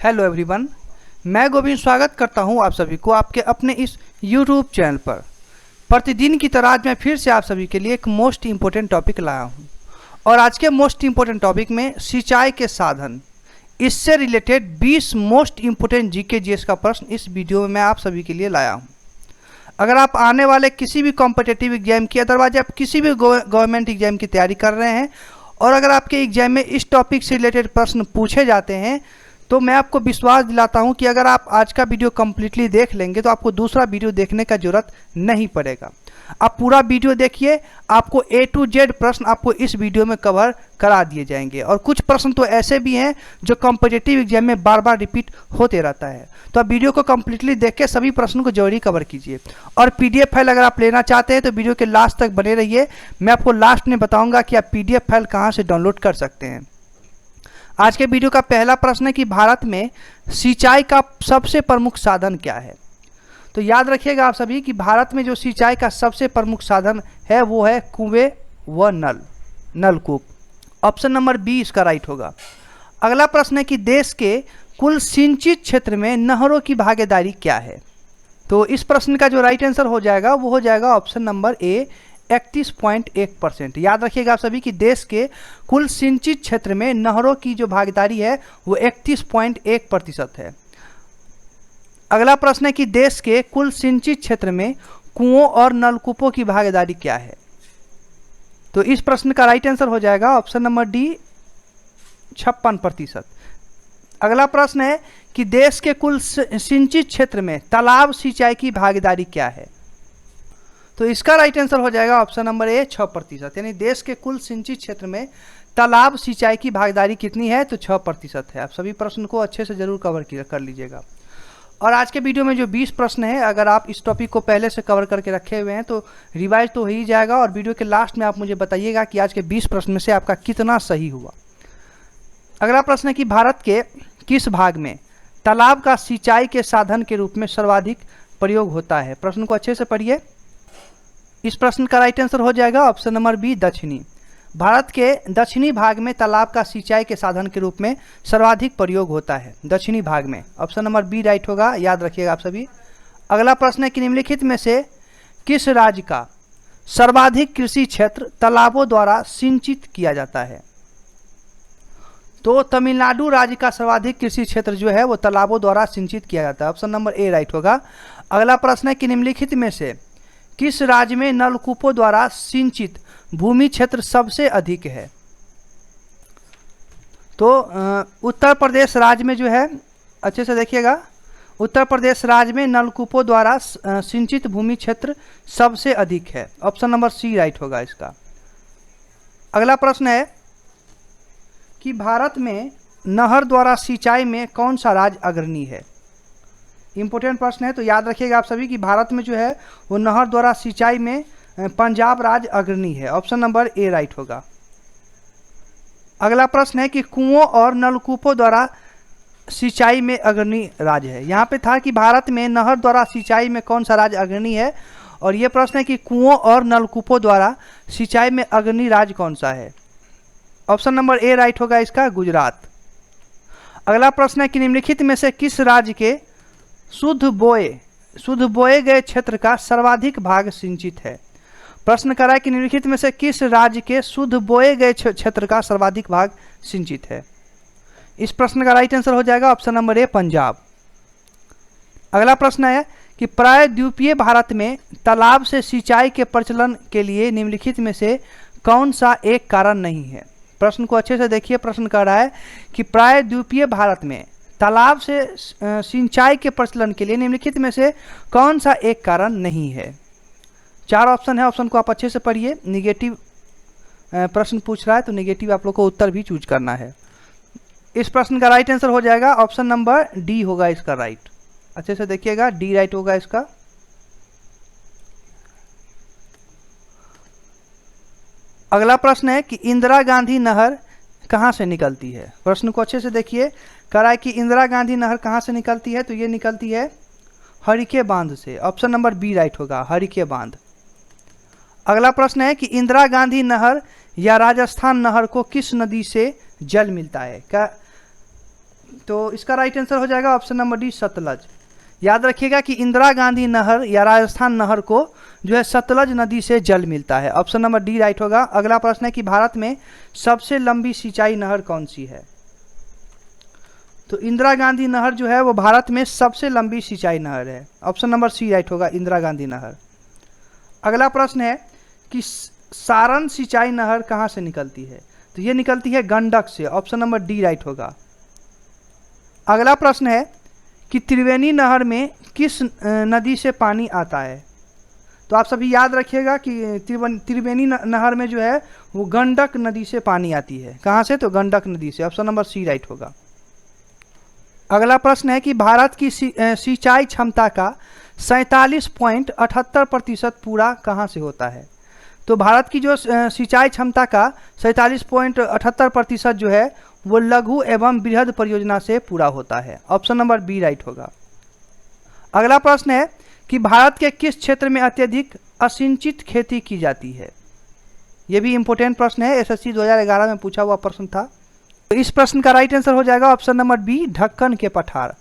Hello everyone, मैं गोविंद स्वागत करता हूं आप सभी को आपके अपने इस यूट्यूब चैनल पर। प्रतिदिन की तरह आज मैं फिर से आप सभी के लिए एक मोस्ट इम्पोर्टेंट टॉपिक लाया हूं और आज के मोस्ट इम्पोर्टेंट टॉपिक में सिंचाई के साधन, इससे related 20 most important GK GS का प्रश्न इस वीडियो में मैं आप सभी के लिए लाया हूँ। अगर आप आने वाले किसी भी कॉम्पिटिटिव एग्जाम की, अदरवाइज आप किसी भी गवर्नमेंट एग्जाम की तैयारी कर रहे हैं और अगर आपके एग्जाम में इस टॉपिक से रिलेटेड प्रश्न पूछे जाते हैं तो मैं आपको विश्वास दिलाता हूं कि अगर आप आज का वीडियो कम्प्लीटली देख लेंगे तो आपको दूसरा वीडियो देखने का जरूरत नहीं पड़ेगा। आप पूरा वीडियो देखिए, आपको A to Z प्रश्न आपको इस वीडियो में कवर करा दिए जाएंगे और कुछ प्रश्न तो ऐसे भी हैं जो कॉम्पिटिटिव एग्जाम में बार बार रिपीट होते रहता है। तो आप वीडियो को कम्प्लीटली देख के सभी प्रश्नों को जरूरी कवर कीजिए और PDF फाइल अगर आप लेना चाहते हैं तो वीडियो के लास्ट तक बने रहिए। मैं आपको लास्ट में बताऊँगा कि आप PDF फाइल कहाँ से डाउनलोड कर सकते हैं। आज के वीडियो का पहला प्रश्न है कि भारत में सिंचाई का सबसे प्रमुख साधन क्या है। तो याद रखिएगा आप सभी कि भारत में जो सिंचाई का सबसे प्रमुख साधन है वो है कुएं व नलकूप। ऑप्शन नंबर बी इसका राइट होगा। अगला प्रश्न है कि देश के कुल सिंचित क्षेत्र में नहरों की भागीदारी क्या है। तो इस प्रश्न का जो राइट आंसर हो जाएगा वो हो जाएगा ऑप्शन नंबर ए 31.1%। याद रखिएगा आप सभी कि देश के कुल सिंचित क्षेत्र में नहरों की जो भागीदारी है वो 31.1% है। अगला प्रश्न है कि देश के कुल सिंचित क्षेत्र में कुओं और नलकूपों की भागीदारी क्या है। तो इस प्रश्न का राइट आंसर हो जाएगा ऑप्शन नंबर डी 56%। अगला प्रश्न है कि देश के कुल सिंचित क्षेत्र में तालाब सिंचाई की भागीदारी क्या है। तो इसका राइट आंसर हो जाएगा ऑप्शन नंबर ए 6%। यानी देश के कुल सिंचित क्षेत्र में तालाब सिंचाई की भागीदारी कितनी है, तो 6% है। आप सभी प्रश्न को अच्छे से जरूर कवर कर लीजिएगा। और आज के वीडियो में जो 20 प्रश्न है, अगर आप इस टॉपिक को पहले से कवर करके रखे हुए हैं तो रिवाइज तो हो ही जाएगा और वीडियो के लास्ट में आप मुझे बताइएगा कि आज के 20 प्रश्न में से आपका कितना सही हुआ। अगला प्रश्न है कि भारत के किस भाग में तालाब का सिंचाई के साधन के रूप में सर्वाधिक प्रयोग होता है। प्रश्न को अच्छे से पढ़िए। इस प्रश्न का राइट आंसर हो जाएगा ऑप्शन नंबर बी दक्षिणी। भारत के दक्षिणी भाग में तालाब का सिंचाई के साधन के रूप में सर्वाधिक प्रयोग होता है, दक्षिणी भाग में। ऑप्शन नंबर बी राइट होगा, याद रखिएगा आप सभी। अगला प्रश्न है कि निम्नलिखित में से किस राज्य का सर्वाधिक कृषि क्षेत्र तालाबों द्वारा सिंचित किया जाता है। तो तमिलनाडु राज्य का सर्वाधिक कृषि क्षेत्र जो है वो तालाबों द्वारा सिंचित किया जाता है। ऑप्शन नंबर ए राइट होगा। अगला प्रश्न है कि निम्नलिखित में से किस राज्य में नलकूपों द्वारा सिंचित भूमि क्षेत्र सबसे अधिक है। तो उत्तर प्रदेश राज्य में जो है, अच्छे से देखिएगा, उत्तर प्रदेश राज्य में नलकूपों द्वारा सिंचित भूमि क्षेत्र सबसे अधिक है। ऑप्शन नंबर सी राइट होगा इसका। अगला प्रश्न है कि भारत में नहर द्वारा सिंचाई में कौन सा राज्य अग्रणी है। इंपॉर्टेंट प्रश्न है, तो याद रखिएगा आप सभी कि भारत में जो है वो नहर द्वारा सिंचाई में पंजाब राज्य अग्रणी है। ऑप्शन नंबर ए राइट होगा। अगला प्रश्न है कि कुओं और नलकूपों द्वारा सिंचाई में अग्रणी राज्य है। यहाँ पे था कि भारत में नहर द्वारा सिंचाई में कौन सा राज्य अग्रणी है और ये प्रश्न है कि कुओं और नलकूपों द्वारा सिंचाई में अग्रणी राज्य कौन सा है। ऑप्शन नंबर ए राइट होगा इसका, गुजरात। अगला प्रश्न है कि निम्नलिखित में से किस राज्य के शुद्ध बोए गए क्षेत्र का सर्वाधिक भाग सिंचित है। प्रश्न कर रहा है कि निम्नलिखित में से किस राज्य के शुद्ध बोए गए क्षेत्र का सर्वाधिक भाग सिंचित है। इस प्रश्न का राइट आंसर हो जाएगा ऑप्शन नंबर ए पंजाब। अगला प्रश्न है कि प्रायद्वीपीय भारत में तालाब से सिंचाई के प्रचलन के लिए निम्नलिखित में से कौन सा एक कारण नहीं है। प्रश्न को अच्छे से देखिए। प्रश्न कर रहा है कि प्रायद्वीपीय भारत में तालाब से सिंचाई के प्रचलन के लिए निम्नलिखित में से कौन सा एक कारण नहीं है। 4 ऑप्शन है, ऑप्शन को आप अच्छे से पढ़िए। निगेटिव प्रश्न पूछ रहा है तो निगेटिव आप लोग को उत्तर भी चूज करना है। इस प्रश्न का राइट आंसर हो जाएगा ऑप्शन नंबर डी होगा इसका राइट। अच्छे से देखिएगा, डी राइट होगा इसका। अगला प्रश्न है कि इंदिरा गांधी नहर कहाँ से निकलती है। प्रश्न को अच्छे से देखिए। कह रहा है कि इंदिरा गांधी नहर कहाँ से निकलती है, तो ये निकलती है हरिके बांध से। ऑप्शन नंबर बी राइट होगा, हरिके बांध। अगला प्रश्न है कि इंदिरा गांधी नहर या राजस्थान नहर को किस नदी से जल मिलता है। क्या तो इसका राइट आंसर हो जाएगा ऑप्शन नंबर डी, सतलज। याद रखिएगा कि इंदिरा गांधी नहर या राजस्थान नहर को जो है सतलज नदी से जल मिलता है। ऑप्शन नंबर डी राइट होगा। अगला प्रश्न है कि भारत में सबसे लंबी सिंचाई नहर कौन सी है? तो इंदिरा गांधी नहर जो है वो भारत में सबसे लंबी सिंचाई नहर है। ऑप्शन नंबर सी राइट होगा, इंदिरा गांधी नहर। अगला प्रश्न है कि सारण सिंचाई नहर कहाँ से निकलती है? तो ये निकलती है गंडक से। ऑप्शन नंबर डी राइट होगा। अगला प्रश्न है कि त्रिवेणी नहर में किस नदी से पानी आता है? तो आप सभी याद रखिएगा कि त्रिवेणी नहर में जो है वो गंडक नदी से पानी आती है। कहाँ से? तो गंडक नदी से। ऑप्शन नंबर सी राइट होगा। अगला प्रश्न है कि भारत की सिंचाई क्षमता का 47.78% पूरा कहाँ से होता है? तो भारत की जो सिंचाई क्षमता का 47.78% जो है वो लघु एवं बृहद परियोजना से पूरा होता है। ऑप्शन नंबर बी राइट होगा। अगला प्रश्न है कि भारत के किस क्षेत्र में अत्यधिक असिंचित खेती की जाती है? ये भी इंपॉर्टेंट प्रश्न है, एसएससी 2011 में पूछा हुआ प्रश्न था। तो इस प्रश्न का राइट आंसर हो जाएगा ऑप्शन नंबर बी, ढक्कन के पठार।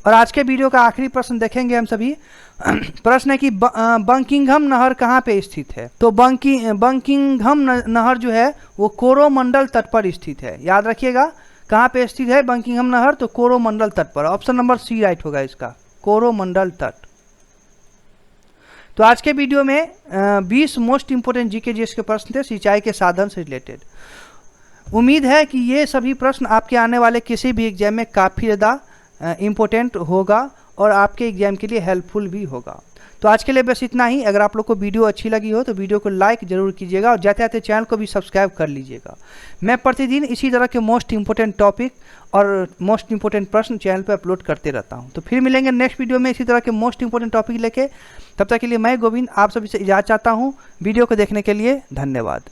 और आज के वीडियो का आखिरी प्रश्न देखेंगे हम सभी। प्रश्न है कि बंकिंघम नहर कहाँ पे स्थित है? तो बंकिंघम नहर जो है वो कोरोमंडल तट पर स्थित है। याद रखिएगा कहाँ पे स्थित है बंकिंघम नहर? तो कोरोमंडल तट पर। ऑप्शन नंबर सी राइट होगा इसका, कोरोमंडल तट। तो आज के वीडियो में 20 मोस्ट इंपोर्टेंट जीके जीएस के प्रश्न थे सिंचाई के साधन से रिलेटेड। उम्मीद है कि ये सभी प्रश्न आपके आने वाले किसी भी एग्जाम में काफ़ी ज़्यादा इम्पोर्टेंट होगा और आपके एग्जाम के लिए हेल्पफुल भी होगा। तो आज के लिए बस इतना ही। अगर आप लोग को वीडियो अच्छी लगी हो तो वीडियो को लाइक जरूर कीजिएगा और जाते जाते चैनल को भी सब्सक्राइब कर लीजिएगा। मैं प्रतिदिन इसी तरह के मोस्ट इंपोर्टेंट टॉपिक और मोस्ट इंपोर्टेंट प्रश्न चैनल पर अपलोड करते रहता हूं। तो फिर मिलेंगे नेक्स्ट वीडियो में इसी तरह के मोस्ट इंपोर्टेंट टॉपिक लेके। तब तक के लिए मैं गोविंद आप सभी से इजाज़त चाहता हूँ। वीडियो को देखने के लिए धन्यवाद।